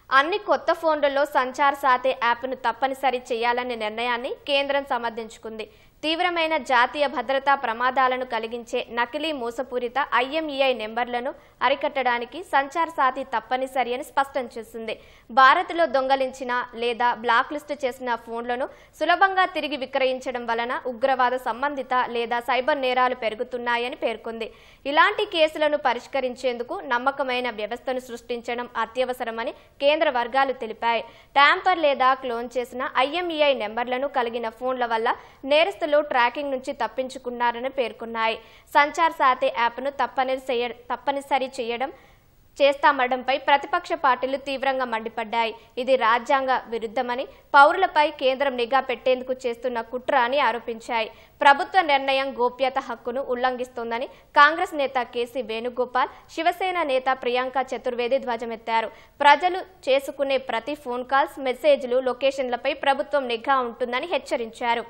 అన్ని కొత్త ఫోన్లలో సంచార్ సాథీ యాప్ను తప్పనిసరి చేయాలనే నిర్ణయాన్ని కేంద్రం సమర్థించుకుంది. తీవ్రమైన జాతీయ భద్రతా ప్రమాదాలను కలిగించే నకిలీ మోసపూరిత IMEI నెంబర్లను అరికట్టడానికి సంచార్ సాథీ తప్పనిసరి అని స్పష్టం చేసింది. భారత్లో దొంగలించిన లేదా బ్లాక్ లిస్ట్ చేసిన ఫోన్లను సులభంగా తిరిగి విక్రయించడం వలన ఉగ్రవాద సంబంధిత లేదా సైబర్ నేరాలు పెరుగుతున్నాయని పేర్కొంది. ఇలాంటి కేసులను పరిష్కరించేందుకు నమ్మకమైన వ్యవస్థను సృష్టించడం అత్యవసరమని కేంద్ర వర్గాలు తెలిపాయి. ట్యాంపర్ లేదా క్లోన్ చేసిన IMEI నెంబర్లను కలిగిన ఫోన్ల వల్ల నేరస్తులు ట్రాకింగ్ నుంచి తప్పించుకున్నారని పేర్కొన్నాయి. సంచార్ సాథీ యాప్ను తప్పనిసరి చేస్తామడంపై ప్రతిపక్ష పార్టీలు తీవ్రంగా మండిపడ్డాయి. ఇది రాజ్యాంగ విరుద్ధమని, పౌరులపై కేంద్రం నిఘా పెట్టేందుకు చేస్తున్న కుట్ర అని ఆరోపించాయి. ప్రభుత్వ నిర్ణయం గోప్యత హక్కును ఉల్లంఘిస్తోందని కాంగ్రెస్ నేత కేసీ వేణుగోపాల్, శివసేన నేత ప్రియాంక చతుర్వేది ధ్వజమెత్తారు. ప్రజలు చేసుకునే ప్రతి ఫోన్ కాల్స్, మెసేజ్లు, లొకేషన్లపై ప్రభుత్వం నిఘా ఉంటుందని హెచ్చరించారు.